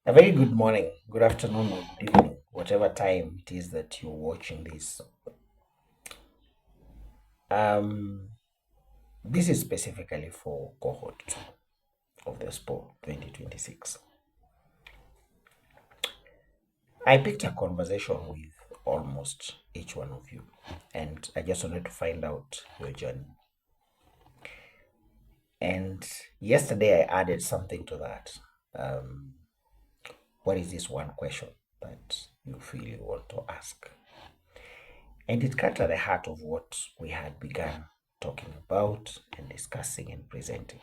A very good morning, good afternoon, or good evening, whatever time it is that you're watching this. Um, this is specifically for cohort 2 of the SPO 2026. I picked a conversation with almost each one of you, and I just wanted to find out your journey. And yesterday I added something to that. Um, what is this one question that you feel you want to ask? And it cut at the heart of what we had begun talking about and discussing and presenting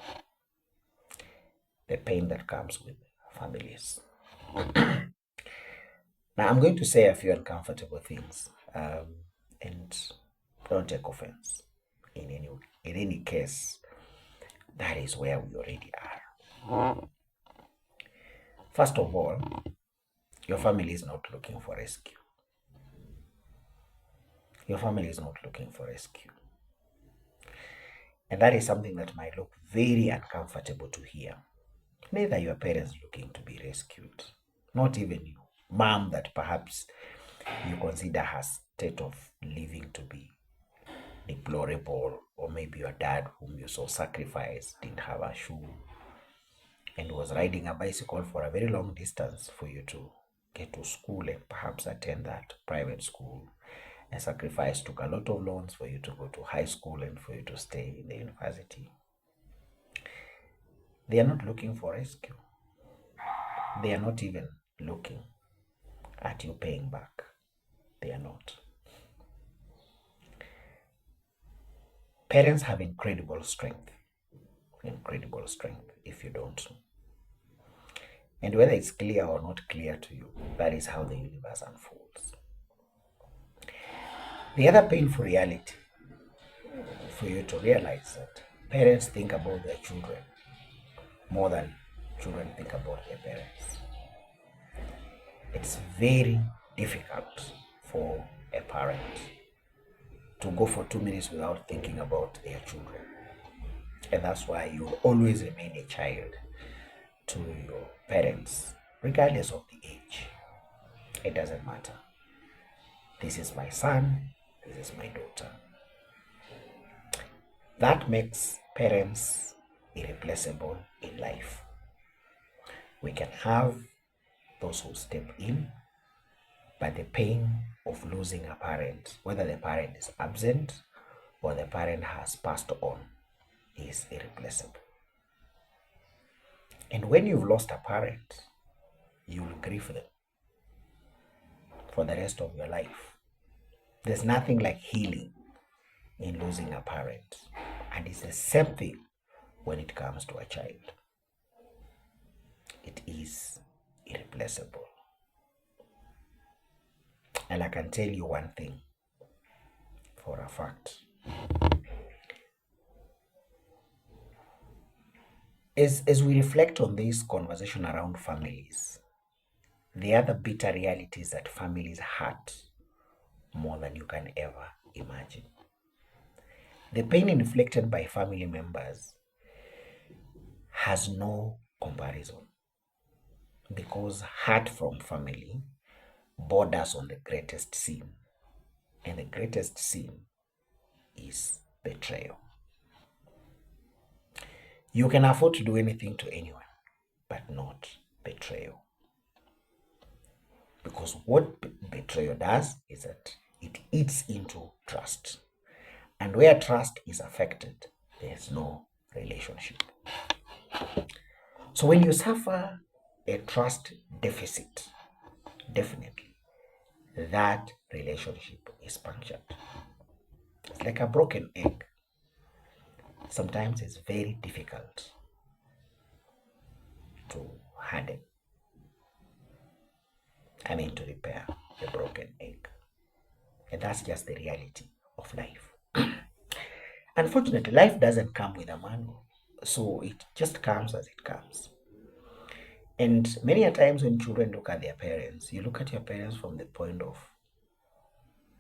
the pain that comes with families. Now, I'm going to say a few uncomfortable things, and don't take offense. In any case, that is where we already are. First of all, your family is not looking for rescue. Your family is not looking for rescue. And that is something that might look very uncomfortable to hear. Neither your parents looking to be rescued, not even you, mom, that perhaps you consider her state of living to be deplorable, or maybe your dad, whom you saw sacrifice, didn't have a shoe and was riding a bicycle for a very long distance for you to get to school and perhaps attend that private school, and sacrifice took a lot of loans for you to go to high school and for you to stay in the university. They are not looking for rescue. They are not even looking at you paying back. They are not. Parents have incredible strength if you don't know. And whether it's clear or not clear to you, that is how the universe unfolds. The other painful reality for you to realize that parents think about their children more than children think about their parents. It's very difficult for a parent to go for 2 minutes without thinking about their children. And that's why you'll always remain a child to your parents, regardless of the age. It doesn't matter. This is my son, this is my daughter. That makes parents irreplaceable in life. We can have those who step in, but the pain of losing a parent, whether the parent is absent or the parent has passed on, is irreplaceable. And when you've lost a parent, you'll grieve them for the rest of your life. There's nothing like healing in losing a parent. And it's the same thing when it comes to a child. It is irreplaceable. And I can tell you one thing for a fact. As we reflect on this conversation around families, the other bitter reality is that families hurt more than you can ever imagine. The pain inflicted by family members has no comparison, because hurt from family borders on the greatest sin, and the greatest sin is betrayal. You can afford to do anything to anyone, but not betrayal. Because what betrayal does is that it eats into trust. And where trust is affected, there's no relationship. So when you suffer a trust deficit, definitely that relationship is punctured. It's like a broken egg. Sometimes it's very difficult to harden, to repair a broken egg. And that's just the reality of life. Unfortunately, life doesn't come with a manual, so it just comes as it comes. And many a times when children look at their parents, you look at your parents from the point of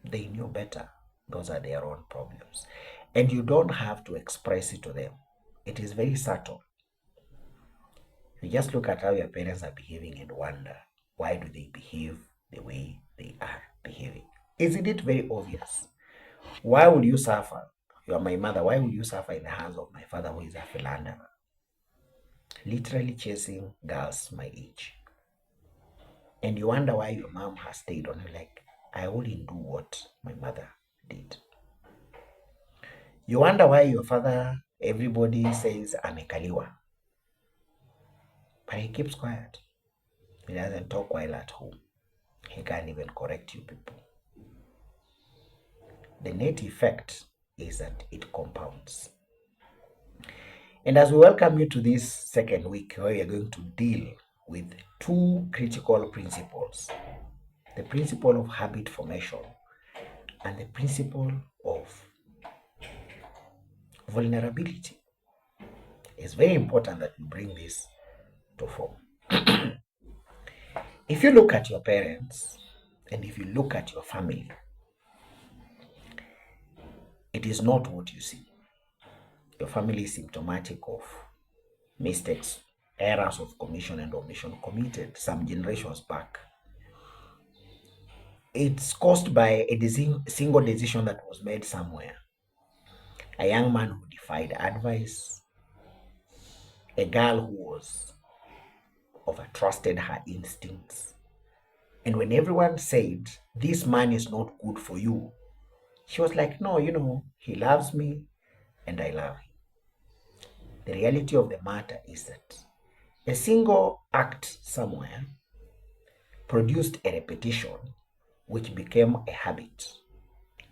they knew better. Those are their own problems. And you don't have to express it to them. It is very subtle. You just look at how your parents are behaving and wonder, why do they behave the way they are behaving? Isn't it very obvious? Why would you suffer? You are my mother. Why would you suffer in the hands of my father who is a philanderer? Literally chasing girls my age. And you wonder why your mom has stayed on you, like, I wouldn't do what my mother did. You wonder why your father, everybody says, amekaliwa. But he keeps quiet. He doesn't talk while at home. He can't even correct you people. The net effect is that it compounds. And as we welcome you to this second week, where we are going to deal with two critical principles: the principle of habit formation and the principle of vulnerability. It's very important that we bring this to form. If you look at your parents and if you look at your family, it is not what you see. Your family is symptomatic of mistakes, errors of commission and omission committed some generations back. It's caused by a single decision that was made somewhere. A young man who defied advice, a girl who was overtrusted her instincts. And when everyone said, this man is not good for you, she was like, no, he loves me and I love him. The reality of the matter is that a single act somewhere produced a repetition which became a habit,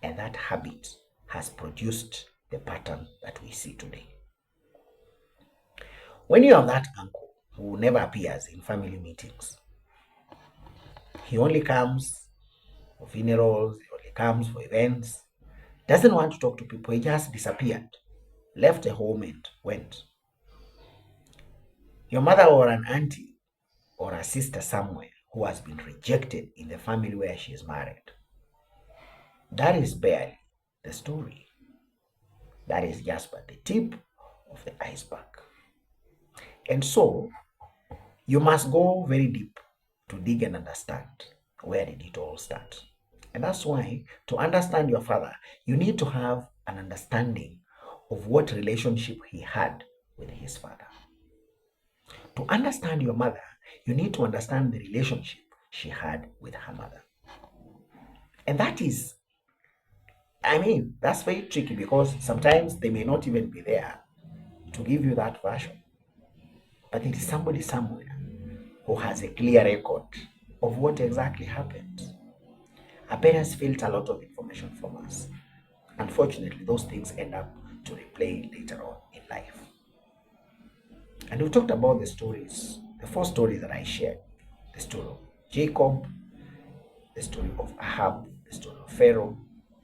and that habit has produced the pattern that we see today. When you have that uncle who never appears in family meetings, he only comes for funerals, he only comes for events, doesn't want to talk to people, he just disappeared, left a home and went. Your mother or an auntie or a sister somewhere who has been rejected in the family where she is married, that is barely the story. That is just but the tip of the iceberg. And so, you must go very deep to dig and understand where did it all start. And that's why, to understand your father, you need to have an understanding of what relationship he had with his father. To understand your mother, you need to understand the relationship she had with her mother. And that's very tricky, because sometimes they may not even be there to give you that version. But it is somebody somewhere who has a clear record of what exactly happened. Our parents filter a lot of information from us. Unfortunately, those things end up to replay later on in life. And we talked about the stories, the four stories that I shared: the story of Jacob, the story of Ahab, the story of Pharaoh,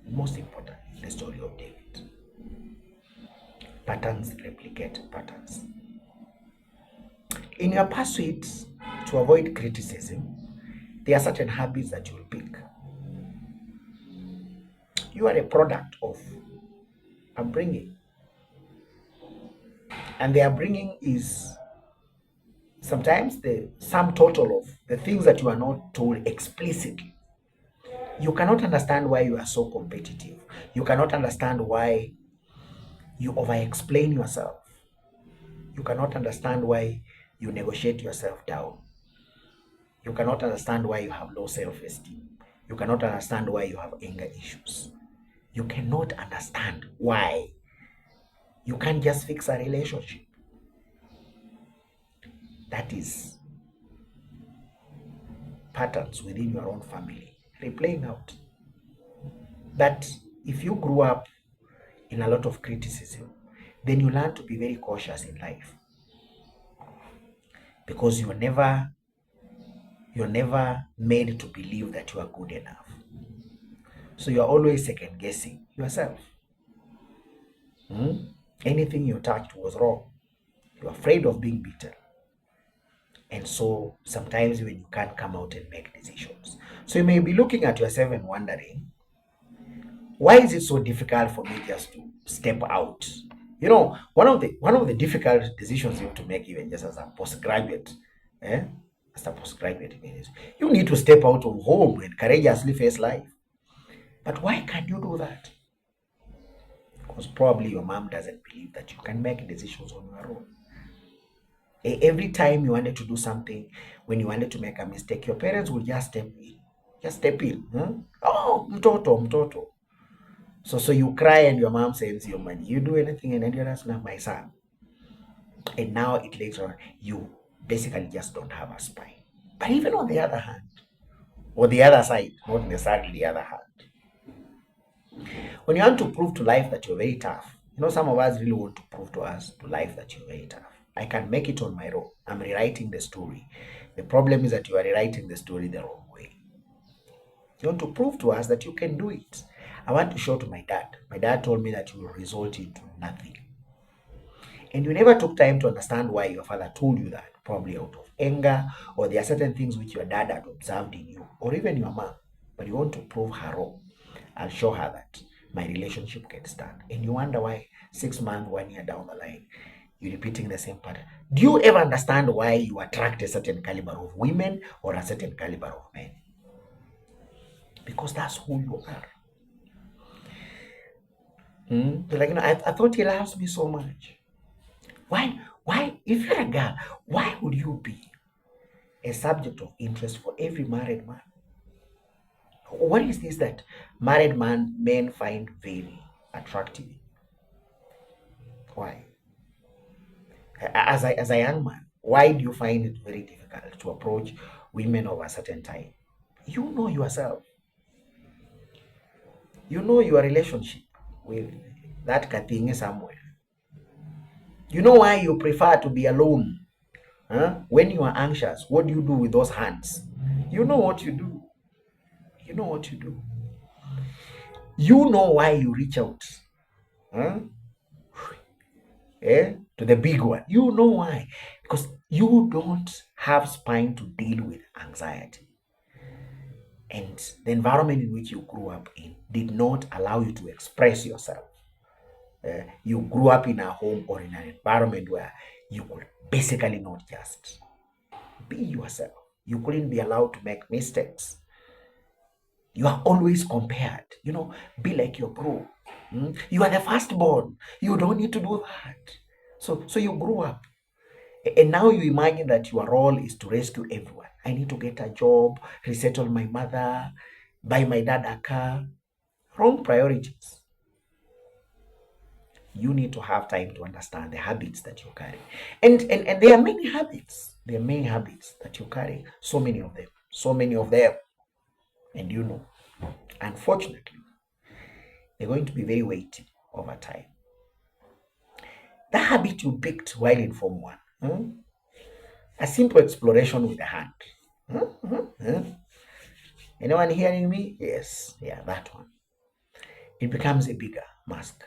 and most importantly, the story of David. Patterns replicate patterns. In your pursuit to avoid criticism, there are certain habits that you'll pick. You are a product of upbringing. And the upbringing is sometimes the sum total of the things that you are not told explicitly. You cannot understand why you are so competitive. You cannot understand why you over-explain yourself. You cannot understand why you negotiate yourself down. You cannot understand why you have low self-esteem. You cannot understand why you have anger issues. You cannot understand why you can't just fix a relationship. That is patterns within your own family replaying out. That if you grew up in a lot of criticism, then you learn to be very cautious in life, because you're never made to believe that you are good enough. So you're always second guessing yourself. Anything you touched was wrong. You're afraid of being beaten. And so sometimes when you can't come out and make decisions. So you may be looking at yourself and wondering, why is it so difficult for me just to step out One of the difficult decisions you have to make, even just as a postgraduate, eh? As a postgraduate, means you need to step out of home and courageously face life. But why can't you do that? Because probably your mom doesn't believe that you can make decisions on your own. Every time you wanted to do something, when you wanted to make a mistake, your parents will just step in. Just step in. Oh, mtoto, mtoto. So you cry and your mom sends you money. You do anything and then you're just not my son. And now it later on, you basically just don't have a spine. But even on the other hand, or the other side, not necessarily the other hand, when you want to prove to life that you're very tough, some of us really want to prove to life that you're very tough. I can make it on my own. I'm rewriting the story. The problem is that you are rewriting the story the wrong way. You want to prove to us that you can do it. I want to show to my dad. My dad told me that you will result into nothing. And you never took time to understand why your father told you that, probably out of anger, or there are certain things which your dad had observed in you, or even your mom. But you want to prove her wrong and show her that my relationship can stand. And you wonder why 6 months, 1 year down the line, you're repeating the same pattern. Do you ever understand why you attract a certain caliber of women or a certain caliber of men? Because that's who you are. Like, I thought he loves me so much. Why, if you're a girl, why would you be a subject of interest for every married man? What is this that married men find very attractive? Why? As a young man, why do you find it very difficult to approach women of a certain type? You know yourself. You know your relationship with that thing somewhere. You know why you prefer to be alone. When you are anxious, what do you do with those hands? You know what you do. You know what you do. You know why you reach out. Huh? To the big one. You know why. Because you don't have spine to deal with anxiety. And the environment in which you grew up in did not allow you to express yourself. You grew up in a home or in an environment where you could basically not just be yourself. You couldn't be allowed to make mistakes. You are always compared. Be like your bro. You are the firstborn. You don't need to do that. So you grew up. And now you imagine that your role is to rescue everyone. I need to get a job, resettle my mother, buy my dad a car. Wrong priorities. You need to have time to understand the habits that you carry. And there are many habits. There are many habits that you carry. So many of them. So many of them. And unfortunately, they're going to be very weighty over time. The habit you picked while in Form 1. A simple exploration with the hand. Anyone hearing me? Yes. Yeah, that one. It becomes a bigger mask.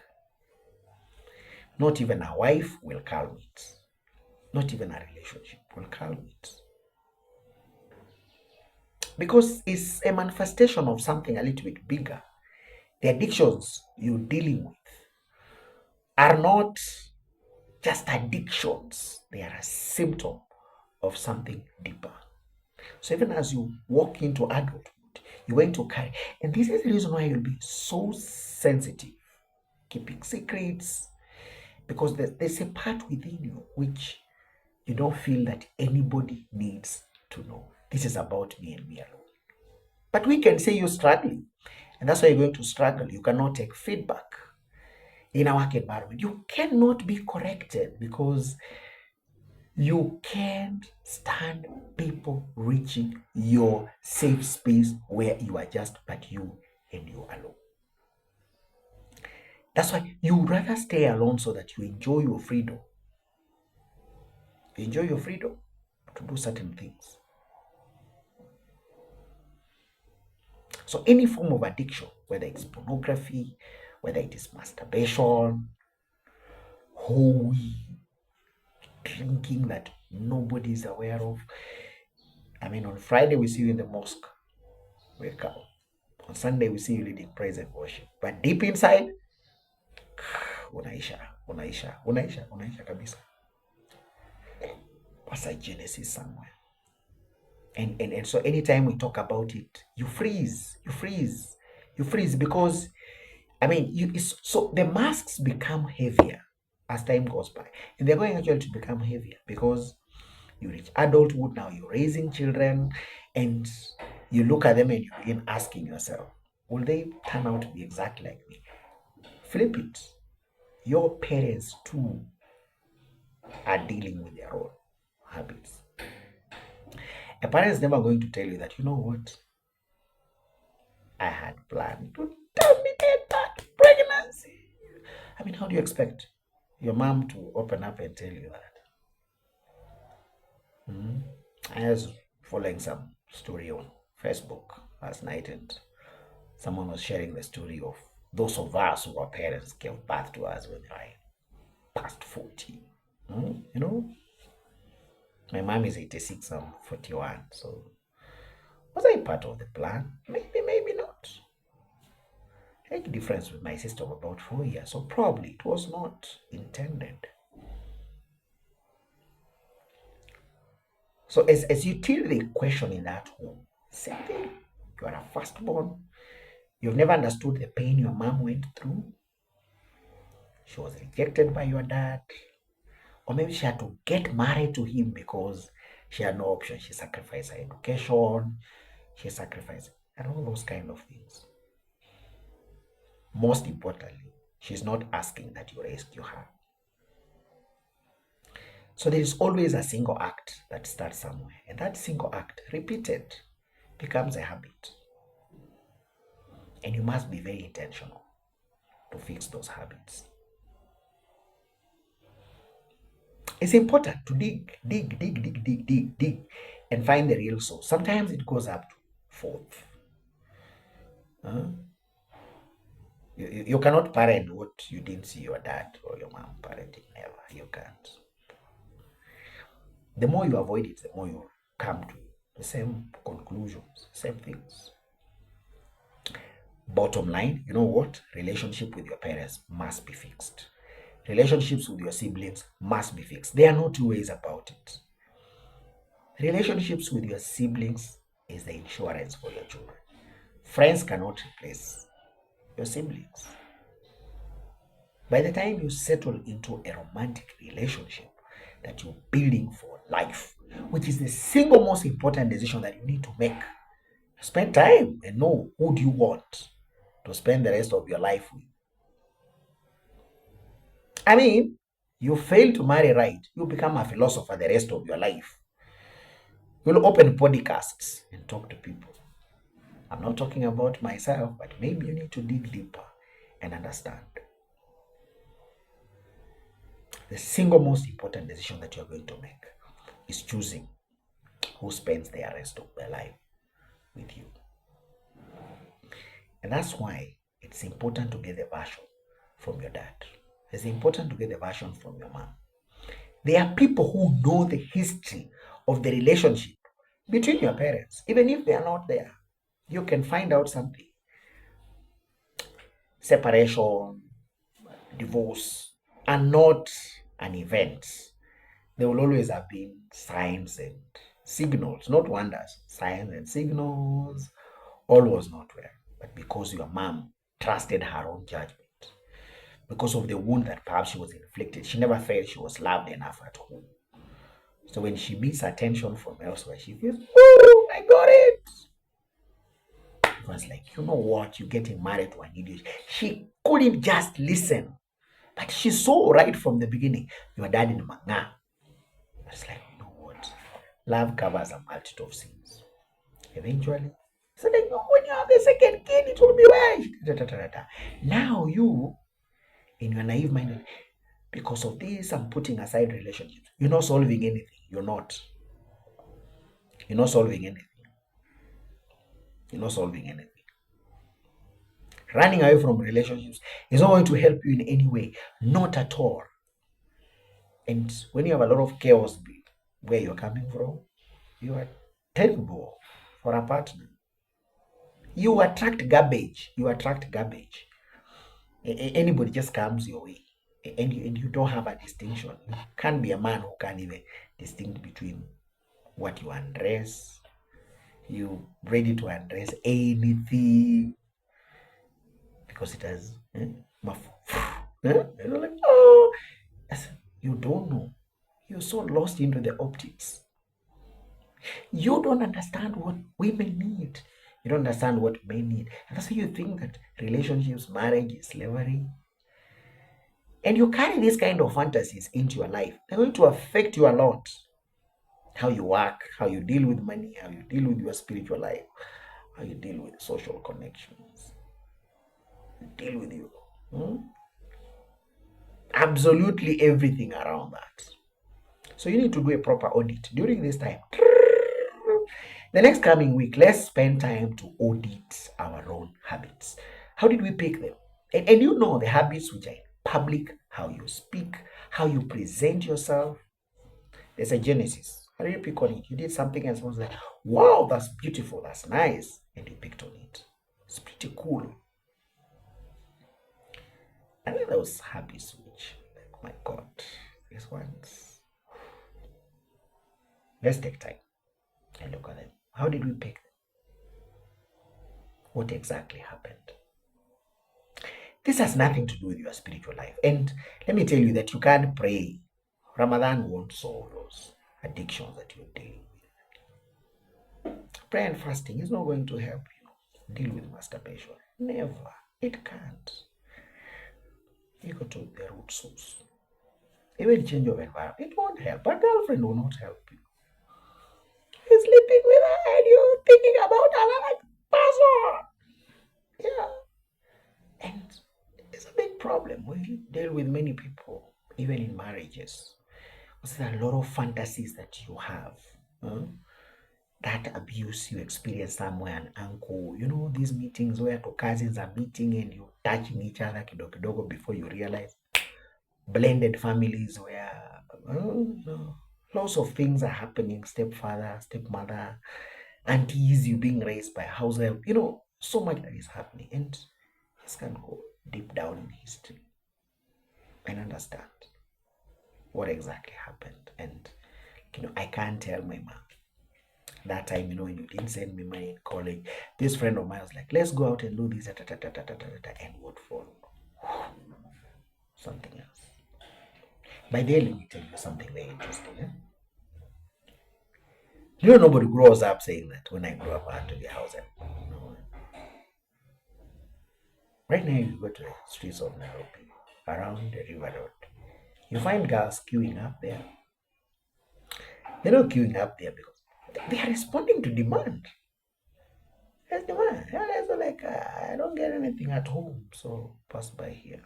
Not even a wife will calm it. Not even a relationship will calm it. Because it's a manifestation of something a little bit bigger. The addictions you're dealing with are not just addictions, they are a symptom of something deeper. So even as you walk into adulthood, you're going to carry, and this is the reason why you'll be so sensitive, keeping secrets, because there's a part within you which you don't feel that anybody needs to know. This is about me and me alone. But we can say you're struggling, and that's why you're going to struggle. You cannot take feedback in a work environment. You cannot be corrected because you can't stand people reaching your safe space where you are just but you and you alone. That's why you rather stay alone so that you enjoy your freedom. You enjoy your freedom to do certain things. So any form of addiction, whether it's pornography, whether it is masturbation, holy, drinking that nobody is aware of. On Friday we see you in the mosque. Wake up. On Sunday we see you leading praise and worship. But deep inside, unaisha. unaisha kabisa. What's a Genesis somewhere? And so anytime we talk about it, you freeze because I mean, so the masks become heavier as time goes by, and they're going actually to become heavier because you reach adulthood now, you're raising children, and you look at them and you begin asking yourself, will they turn out to be exactly like me? Flip it. Your parents too are dealing with their own habits. A parent is never going to tell you that, you know what, I had planned to terminate that pregnancy. I mean, how do you expect your mom to open up and tell you that? I was following some story on Facebook last night, and someone was sharing the story of those of us who were parents gave birth to us when they were past 40. You know, my mom is 86, I'm 41. So was I part of the plan? Maybe, maybe not. Age difference with my sister of about 4 years, so probably it was not intended. So as you till the question in that home, same thing. You are a firstborn. You've never understood the pain your mom went through. She was rejected by your dad. Or maybe she had to get married to him because she had no option. She sacrificed her education. She sacrificed and all those kind of things. Most importantly, she's not asking that you rescue her. So there is always a single act that starts somewhere. And that single act, repeated, becomes a habit. And you must be very intentional to fix those habits. It's important to dig, and find the real source. Sometimes it goes up to fourth. You cannot parent what you didn't see your dad or your mom parenting. Never. You can't. The more you avoid it, the more you come to the same conclusions, same things. Bottom line, you know what? Relationship with your parents must be fixed. Relationships with your siblings must be fixed. There are no two ways about it. Relationships with your siblings is the insurance for your children. Friends cannot replace your siblings. By the time you settle into a romantic relationship that you're building for life, which is the single most important decision that you need to make, spend time and know who do you want to spend the rest of your life with. I mean, you fail to marry right, you become a philosopher the rest of your life. You'll open podcasts and talk to people. I'm not talking about myself, but maybe you need to dig deeper and understand. The single most important decision that you're going to make is choosing who spends the rest of their life with you. And that's why it's important to get the version from your dad. It's important to get the version from your mom. There are people who know the history of the relationship between your parents, even if they are not there. You can find out something. Separation, divorce are not an event. There will always have been signs and signals, not wonders. Signs and signals, all was not well. But because your mom trusted her own judgment, because of the wound that perhaps she was inflicted, she never felt she was loved enough at home. So when she meets attention from elsewhere, she feels, oh, I got it. It was like, you know what, you're getting married to an idiot. She couldn't just listen. But she saw right from the beginning, your dad in Manga. It's like, you know what? Love covers a multitude of sins. Eventually, so then when you have the second kid, it will be well. Now you, in your naive mind, because of this, I'm putting aside relationships. You're not solving anything. You're not. You're not solving anything. You're not solving anything. Running away from relationships is not going to help you in any way. Not at all. And when you have a lot of chaos where you're coming from, you are terrible for a partner. You attract garbage. You attract garbage. Anybody just comes your way. and you don't have a distinction. You can't be a man who can't even distinguish between what you undress. You ready to undress anything because it has like, oh, you don't know. You're so lost into the optics. You don't understand what women need. You don't understand what men need. And that's why you think that relationships, marriage is slavery. And you carry these kind of fantasies into your life. They're going to affect you a lot. How you work, how you deal with money, how you deal with your spiritual life, how you deal with social connections, deal with you. Absolutely everything around that. So you need to do a proper audit during this time. The next coming week, let's spend time to audit our own habits. How did we pick them? And you know the habits which are in public, how you speak, how you present yourself. There's a genesis. How do you pick on it? You did something and someone's like, wow, that's beautiful, that's nice. And you picked on it. It's pretty cool. And then those habits which, like, my God, these ones. Let's take time and look at them. How did we pick them? What exactly happened? This has nothing to do with your spiritual life. And let me tell you that you can't pray. Ramadan won't solve those addictions that you're dealing with. Prayer and fasting is not going to help you deal with masturbation. Never. It can't. You go to the root source. Even change of environment, it won't help. A girlfriend will not help you. You're sleeping with her and you're thinking about another person. Yeah. And it's a big problem. We deal with many people, even in marriages. There are a lot of fantasies that you have. That abuse you experience somewhere, an uncle, these meetings where two cousins are meeting and you touching each other kidogo before you realize. Blended families where lots of things are happening. Stepfather, stepmother, aunties, you being raised by house help. So much that is happening. And this can go deep down in history and understand what exactly happened. And I can't tell my mom that time, when you didn't send me money in college, this friend of mine was like, let's go out and do this, and what followed? Something else. By the way, let me tell you something very interesting. Nobody grows up saying that when I grow up I had to be a house help. No. Right now, you go to the streets of Nairobi, around the river road, you find girls queuing up there. They're not queuing up there because they are responding to demand. There's demand. They're like, I don't get anything at home, so pass by here.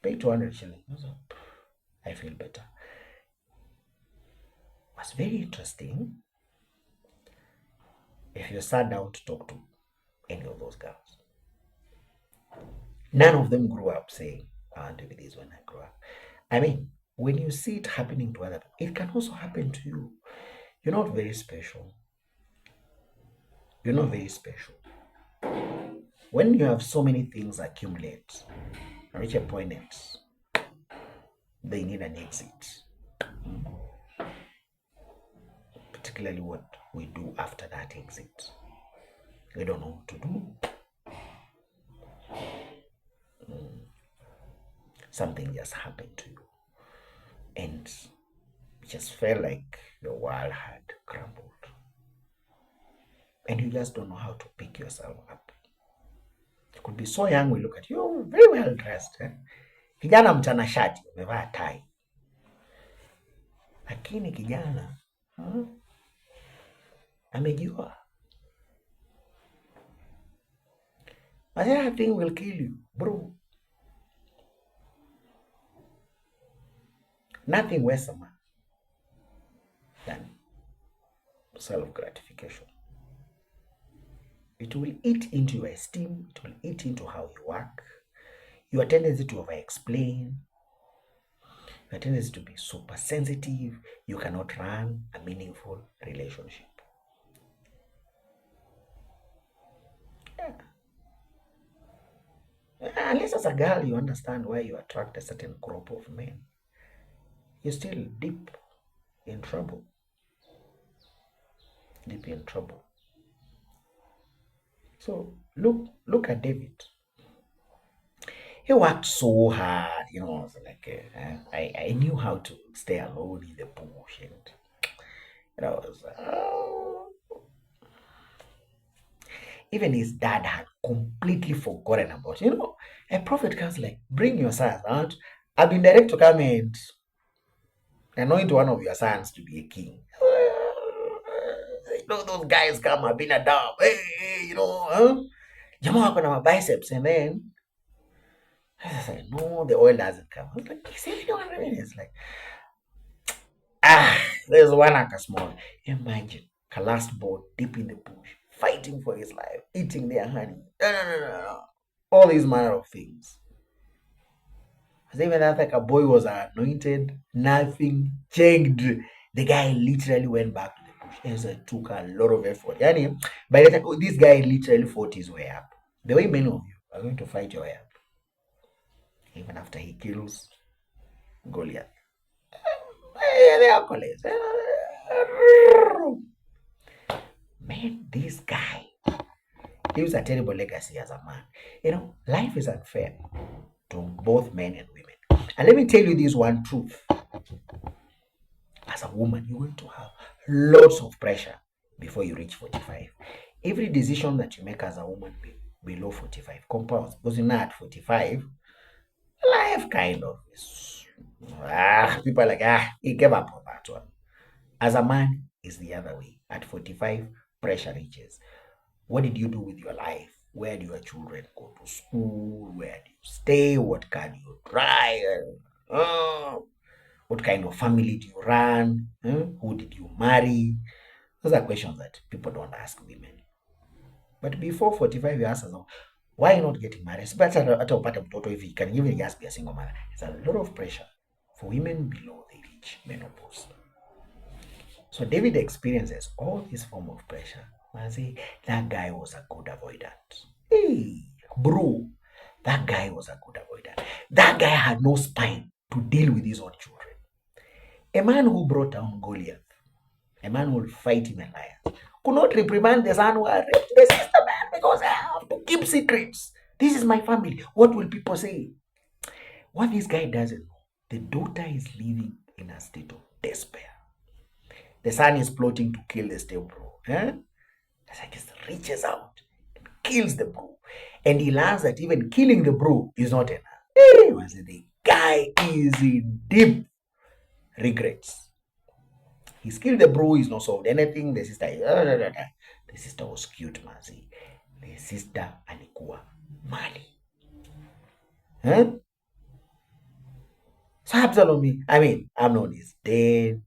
Pay 200 shillings. I feel better. What's very interesting, if you sat down to talk to any of those girls, none of them grew up saying, I want to be this when I grow up. I mean, when you see it happening to other people, it can also happen to you. You're not very special. You're not very special. When you have so many things accumulate, reach a point that they need an exit. Particularly what we do after that exit. We don't know what to do. Something just happened to you. And it just felt like your world had crumbled. And you just don't know how to pick yourself up. You could be so young, we look at you, very well dressed. Kijana mtanashati, umevaa tai. Lakini kijana amejua. But that thing will kill you, bro. Nothing worse than self-gratification. It will eat into your esteem. It will eat into how you work. Your tendency to over-explain. Your tendency to be super sensitive. You cannot run a meaningful relationship. Yeah. Unless as a girl you understand why you attract a certain group of men, you're still deep in trouble. Deep in trouble. So look at David. He worked so hard, I knew how to stay alone in the bush, and even his dad had completely forgotten about it. A prophet comes like, bring your sons out. I've been direct to come and anoint one of your sons to be a king. Those guys come, I've been a dog. Hey, Jamaa wako na biceps, and then I said, no, the oil doesn't come. I was like, 71 minutes. Like, there's one acre small. Imagine, last boy deep in the bush, fighting for his life, eating their honey. No. All these manner of things. As even after a boy was anointed, nothing changed. The guy literally went back to the bush. It took a lot of effort. By the time this guy literally fought his way up. The way many of you are going to fight your way up. Even after he kills Goliath. They are colleagues. Man, this guy leaves a terrible legacy as a man. Life is unfair to both men and women. And let me tell you this one truth. As a woman, you're going to have lots of pressure before you reach 45. Every decision that you make as a woman below 45 compounds. Because at 45, life kind of is, people are like, he gave up on that one. As a man, it's the other way. At 45, pressure reaches. What did you do with your life? Where do your children go to school? Where do you stay? What can you drive? What kind of family do you run? Who did you marry? Those are questions that people don't ask women. But before 45, you ask yourself, why are you not getting married? It's better if you can even just be a single mother. It's a lot of pressure for women below the reach menopause. So David experiences all this form of pressure. I say that guy was a good avoidant. Hey, bro, that guy was a good avoidant. That guy had no spine to deal with his own children. A man who brought down Goliath, a man who will fight him a lion, could not reprimand the son who had raped the sister, man, because I have to keep secrets. This is my family. What will people say? What this guy doesn't know, the daughter is living in a state of despair. The son is plotting to kill the stepbro. It's like he reaches out and kills the bro. And he learns that even killing the bro is not enough. The guy is in deep regrets. He's killed the bro, he's not solved anything. The sister was cute, mazi. The sister alikuwa mali. So Amnon is dead.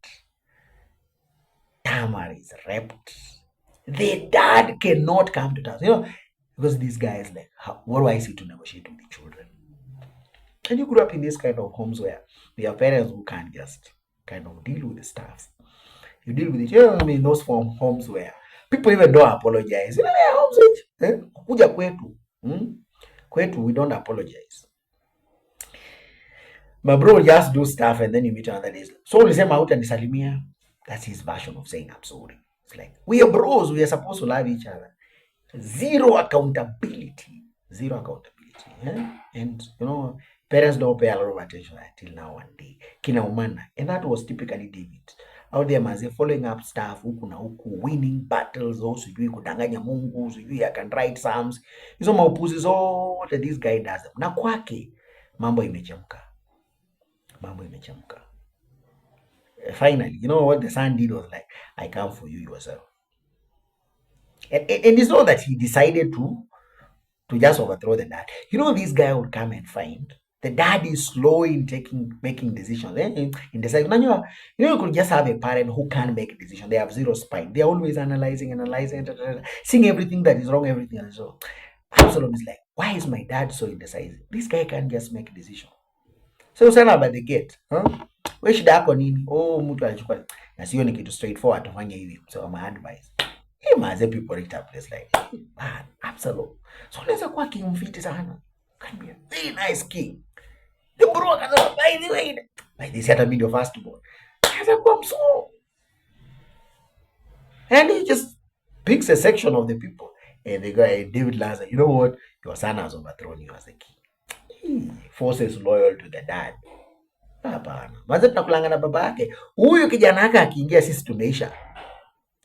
Tamar is raped. The dad cannot come to terms, because this guy is like, what do I see to negotiate with the children? And you grew up in this kind of homes where your parents who can't just kind of deal with the stuff. You deal with it. Those homes where people even don't apologize. There are homes which, kuja kwetu. Kwetu, we don't apologize. My bro just do stuff and then you meet another day. So ulisema hutanisalimia. That's his version of saying I'm sorry. It's like, we are bros. We are supposed to love each other. Zero accountability. And, parents don't pay a lot of attention until now one day. Kina umana. And that was typically David. Out there, maze, following up stuff, huku na huku, winning battles, sijui kudanganya Mungu, sijui I can write psalms. Hizo maupuzi zote this guy does them. Na kwake, mambo imechemka. Finally, what the son did was like, I come for you yourself. And it's not that he decided to just overthrow the dad. This guy would come and find the dad is slow in making decisions. In deciding, you could just have a parent who can't make a decision. They have zero spine. They're always analyzing, seeing everything that is wrong, everything that is wrong. Absalom is like, why is my dad so indecisive? This guy can't just make a decision. So sana by the gate, we shida yako nini? Mtu alichukua. Na sio ni kitu straightforward tufanye hivi. So my advice. Maze people reach a place like, man, Absalom. So unaweza kuwa king mfiti sana. can be a very nice king. The bro akasema, by the way, like this hata mimi ndio first born. Akakuwa mso. And he just picks a section of the people. And the guy, David Lanza, you know what? Your son has overthrown you as a king. He forces loyal to the dad. Hapana. Maza tunakulanga na baba yake. Huyu kijana yake akiingia sisi tumeisha.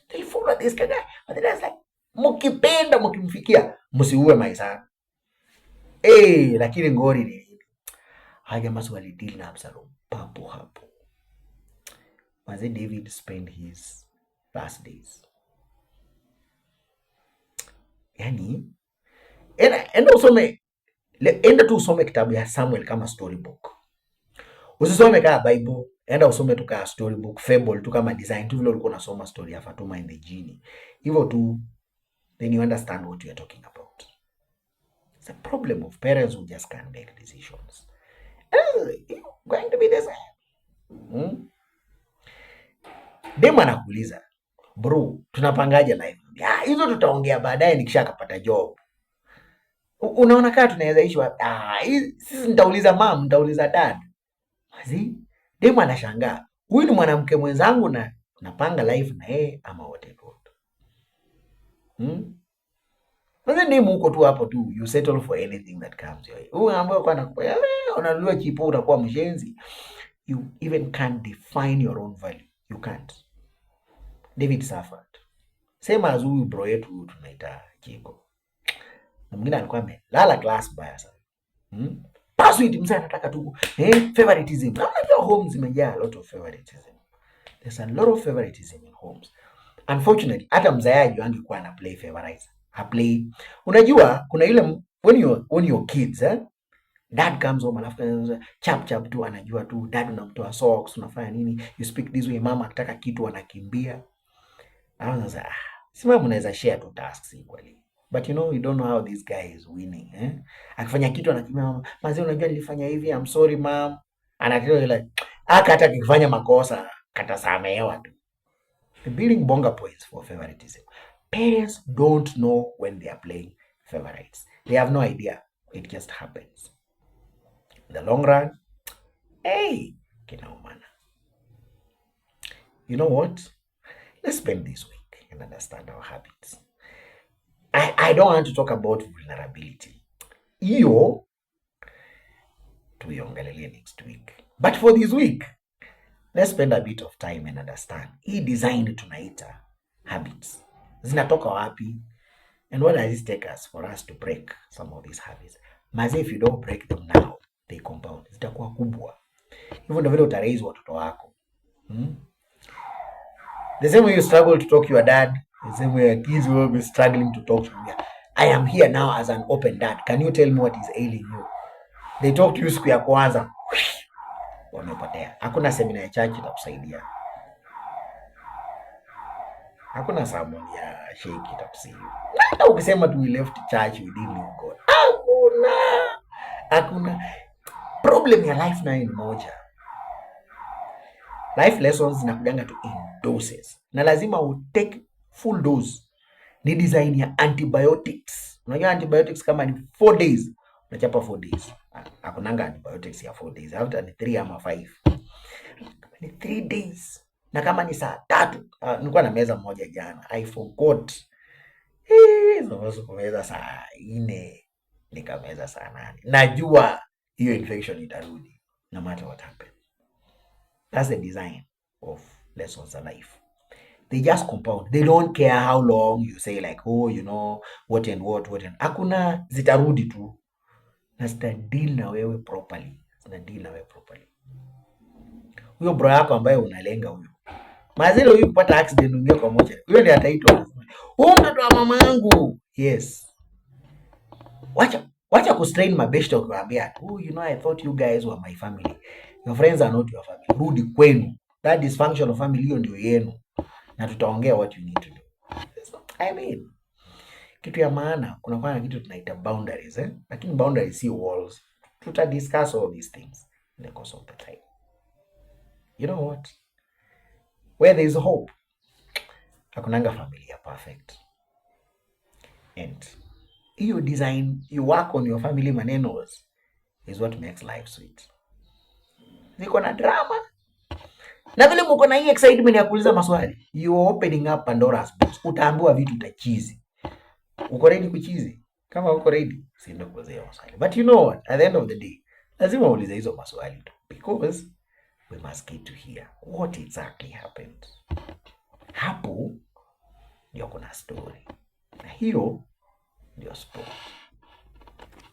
They follow this guy. But then it's like, mkipenda mkimfikia, msiue maisha. Lakini ngori ni haja masu walideal na Absalom papo hapo. Maze David spent his last days. Yani, enda tu usome kitabu ya Samuel kama storybook. Usisome kama Bible, enda usome tu kama storybook, fable tu kama design tu vile ulikuwa unasoma story ya Fatuma and the Genie. Hivyo tu, then you understand what you are talking about. It's a problem of parents who just can't make decisions. You're going to be the same. Dema anakuuliza, bro, tunapangaje life? Hizo tutaongea baadaye nikishakapata job. Unaona kama tunaweza ishi wapi? Sisi nitauliza mom, nitauliza dad. Mazi, dema anashangaa. Huyu ni mwanamke mwenzangu na napanga life na yeye ama whatever. Sasa demu uko tu hapo tu, you settle for anything that comes your way. Huyu ambaye kwa anakupa, unalua chipo utakuwa mshenzi. You even can't define your own value. You can't. David suffered. Same as huyu bro yetu tunaita Chico. Na mwingine alikuwa amelala class baya sana. Pursuit mzee anataka tu favoritism. Unajua homes imejaa a lot of favoritism. There's a lot of favoritism in homes. Unfortunately, hata mzayaji angekuwa ana play favorites. Play. Unajua kuna ile when your kids dad comes home alafu chap tu anajua tu dad unamtoa socks unafanya nini, you speak this way, mama akitaka kitu anakimbia. Sasa sima mnaweza share two tasks equally, but you don't know how this guy is winning. Akifanya kitu anakimbia, mama mazee unajua nilifanya hivi, I'm sorry mom. Anataka ile hata akifanya makosa katasamehewa tu. The building bonga points for favoritism. Parents don't know when they are playing favorites. They have no idea. It just happens. In the long run, kinaumana. You know what? Let's spend this week and understand our habits. I don't want to talk about vulnerability. Hiyo tuiongelele next week. But for this week, let's spend a bit of time and understand. Hii design tunaita habits. Zinatoka wapi? And what does it take us for us to break some of these habits? Maze, if you don't break them now, they compound. Zitakuwa kubwa. Hivyo ndio vile utaraise watoto wako. The same way you struggle to talk to your dad, the same way your kids will be struggling to talk to you. I am here now as an open dad. Can you tell me what is ailing you? They talk to you siku ya kwanza. Wamepotea. Hakuna seminar ya church itakusaidia. Hakuna sermon ya sheikh itakusaidia. Hata ukisema tu we left church, we didn't leave God. Hakuna. Problem ya life na ni moja. Life lessons zinakujanga tu in doses. Na lazima utake full dose. Ni design ya antibiotics. Unajua antibiotics kama ni 4 days, unachapa 4 days. Hakunanga antibiotics ya 4 days. After ni 3 ama 5. Ni 3 days. Na kama ni saa 3, nilikuwa na meza moja jana. I forgot. Naweza kumeza saa 4, nikameza saa 8. Najua hiyo infection itarudi no matter what happens. That's the design of lessons in life. They just compound. They don't care how long you say like, what and what. Hakuna, zitarudi tu. Na zita deal na wewe properly. Huyo bro yako ambaye unalenga huyo. Mazile huyu kupata accident ungia kwa moja. Huyo ndiye ataitwa. Mtoto wa mama yangu. Yes. Wacha kustrain mabeshte ukiwaambia, I thought you guys were my family. Your friends are not your family. Rudi kwenu. That dysfunctional family hiyo ndio yenu. Na tutaongea what you need to do. I mean, kitu ya maana, kuna kwa kitu tunaita boundaries, lakini boundaries si walls. Tuta discuss all these things in the course of the time. You know what? Where there is hope, hakunanga familia perfect. And hiyo design, you work on your family manenos is what makes life sweet. Niko na drama na vile mko na hii excitement ya kuuliza maswali, you are opening up Pandora's box. Utaambiwa vitu utachizi. Uko ready kuchizi? Kama uko ready, si ndio kuuliza maswali. But you know what? At the end of the day, lazima uulize hizo maswali tu, because we must get to hear what exactly happened. Hapo ndio kuna story, na hiyo ndio sport.